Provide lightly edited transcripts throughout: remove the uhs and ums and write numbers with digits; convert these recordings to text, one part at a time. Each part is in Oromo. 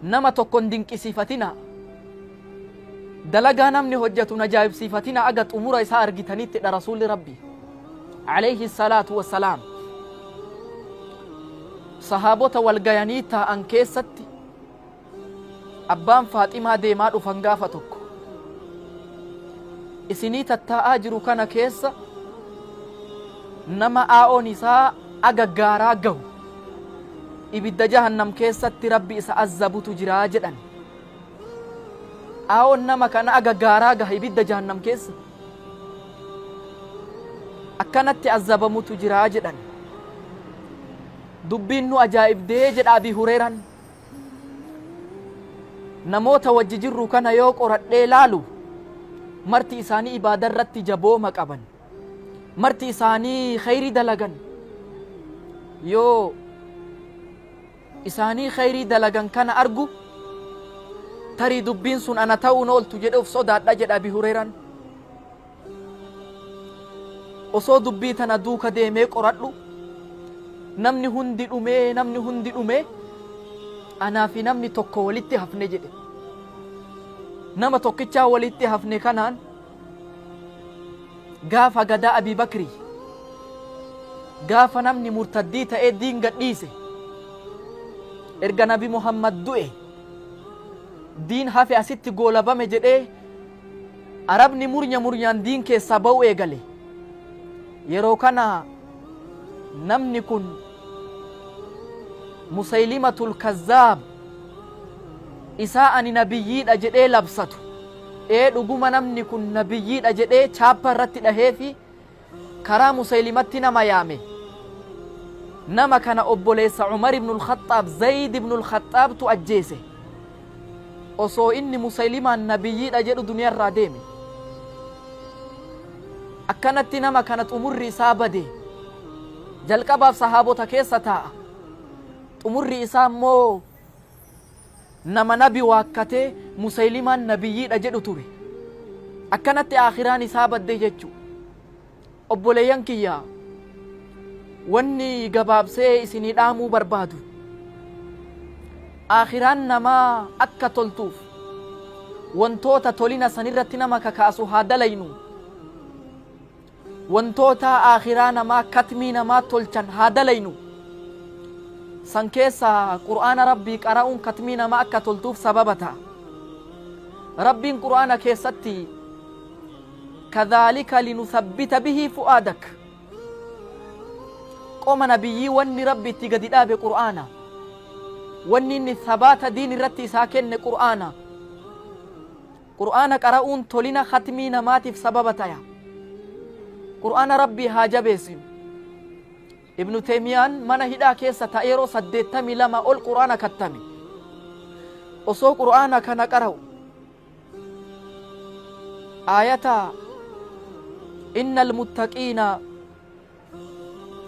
nama tokkon dinqisiifatina dalagaa namni hojjetu najaa'ibsiifatina aga xumura isaa argitanitti dha rasuulli rabbi alayhi salaatu wassalaam sahaabota walgayanii taa'an keessatti abbaan faaximaa deemaa dhufan gaafa tokko isinii tattaa'aa jiru kana keessa nama aa'oon isaa aga gaaraa gahu ibidda jahannam keessatti rabbi isa azzabutu jiraa jedhan aa'oon nama kana aga gaaraa gaha ibidda jahannam keessa akkanatti azzabamutu jiraa jedhan dubbiin nu ajaa'ibdee jedha Abii Hureeraan namoota wajji jirru kana yoo qoradhee laalu marti isaanii ibaada irratti jabooma qaban marti isaanii khayrii dalagan yoo isaanii khayrii dalagan kana argu tarii dubbiin sun ana ta'uun ooltu jedhe of sodaadha jedha Abii Hureeraan osoo dubbii tana duuka deemee qoradhu namni hundi dhumee anaa fi namni tokko walitti hafne jedhe nama tokkichaa walitti hafne kanaan gaafa gadaa Abii Bakrii gaafa namni murtaddii ta'ee diin gadhiise erga nabi Muhammad du'e diin hafe asitti goolabame jedhee arabni muryaan diin keessaa ba'u eegale yeroo kana namni kun Musaylimatul Kazzaab isaa ani nabiyyiidha jedhee labsatu dhuguma namni kun nabiyyiidha jedhee chaappa irratti dhahee fi karaa Musaylimatti nama yaame nama kana obboleessa Umar ibn al-Khattaab Zayd ibn al-Khattaab tu ajjeese osoo inni Musaylimaan nabiyyiidha jedhu duniyaarraa deeme akkanatti nama kana xumurri isaa bade jalqabaaf sahaabota keessa taa'a xumurri isaa immoo nama nabi waakkatee Musaylimaan nabiyyiidha jedhu ture akkanatti aakhiraan isaa badde jechu obboleeyyan kiyya wanni gabaabsee isinii dhaamuu barbaadu aakhiraan namaa akka toltuuf wantoota tolina sanirratti nama kakaasu haa dalaynu wantoota aakhiraa namaa katmii namaa tolchan haa dalaynu san keessa qur'aana rabbii qara'uun katmii namaa akka toltuuf sababa ta'a rabbiin qur'aana keessatti kadhaalika linuthabbita bihi fu'aadak qoma nabiyyii wanni rabbi itti gadi dhaabe qur'aana wanni inni thabaata diin irratti isaa kenne qur'aana qara'uun tolina katmii namaatiif sababa ta'a qur'aana rabbii haa jabeessinu ibnu teemiyaan mana hidhaa keessa ta'e yeroo 82 ol qur'aana kattame osoo qur'aana kana qara'u ayata innal muttaqiina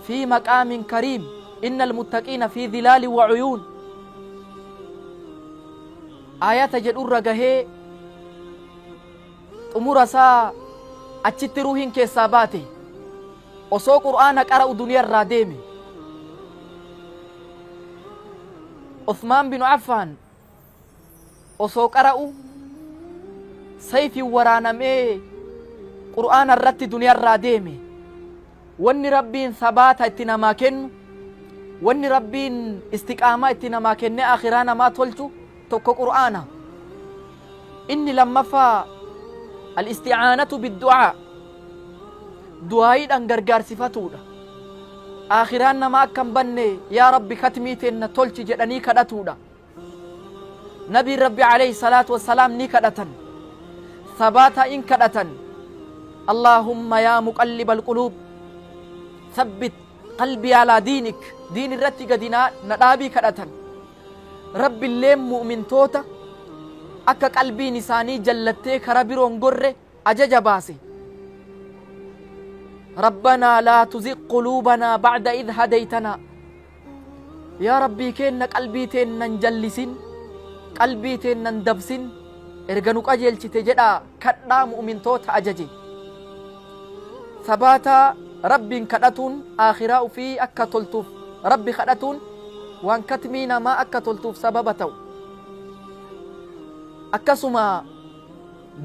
fi maqaamin kariim innal muttaqiina fi dhilaali wa uyuun ayata jedhurra gahee xumurasaa achitti ruuhiin keessaa baate osoo qur'aana qara'u duniyaarraa deeme Uthmaan bin Affaan osoo qara'u sayfiin waraanamee qur'aana irratti duniyaarraa deeme wanni rabbiin sabaata itti namaa kennu wanni rabbiin istiqaamaa itti namaa kenne akhiraa namaa tolchu tokko qur'aana inni lammaffaa al-isti'aanatu bid-du'aa du'aayiidhaan gargaarsifatudha akhiraan nama akkam banne yaa rabbi katmii teenna tolchi jedhanii kadhatudha nabii rabbi alayhi salaatu wassalaam ni kadhatan sabaata in kadhatan allahumma yaa muqallibal quluub thabbit qalbii alaa diinik diin irratti gadinaa nadhaabii kadhatan rabbi illee mu'mintoota akka qalbiin isaanii jallattee kara biroon gorre ajaja baase ربنا لا تزغ قلوبنا بعد إذ هديتنا يا ربي كينا قلبي تينا نجلسين قلبي تينا ندبسين ارغنوك أجل تجدا كدنا مؤمن توت أججي ثباتا ربي كدتون آخراء في أكتلتوف ربي خدتون وان كتمينا ما أكتلتوف سببتو akkasuma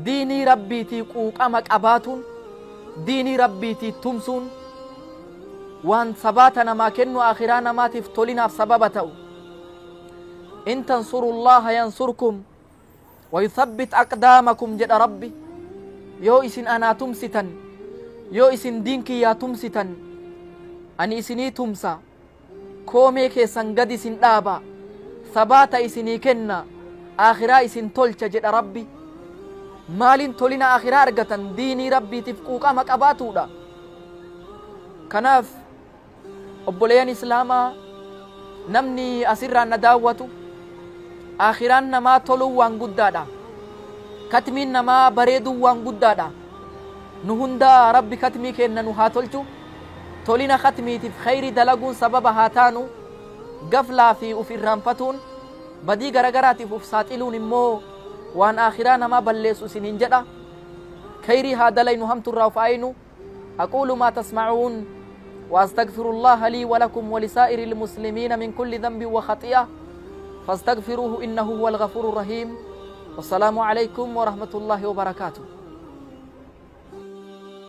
diinii rabbiitii quuqama qabaatuun diinii rabbiitii tumsuun waan sabaata namaa kennu akhiraa namaatiif tolinaaf sababa ta'u. in tansurullaha yansurkum ويثبت أقدامكم جد ربي يو إسن أنا تمستا يو إسن دينك يا تمستا أني إسني تمسا كومي كيسن قد إسن دابا ثبات إسني كنا آخرا إسن تلچ جد ربي مالين تولنا آخرا أرغتا ديني ربي تفقوقا مكاباتو دا كناف أبوليان إسلاما نمني أسران نداوتو آخران نما تولو وان قدادا كتمين نما بريدو وان قدادا نهندا ربي كتمي كينا نهاتولتو تولينا ختمي تف خير دلقون سبب هاتانو قفلا في أفي الرامفتون بدي غرغراتي ففساتلون مو وان آخران نما بلسو سنين جدا خيري هذا لين هم تراو فاينو أقول ما تسمعون وأستغفر الله لي ولكم ولسائر المسلمين من كل ذنب وخطيئة فاستغفروه إنه هو الغفور الرحيم والسلام عليكم ورحمة الله وبركاته.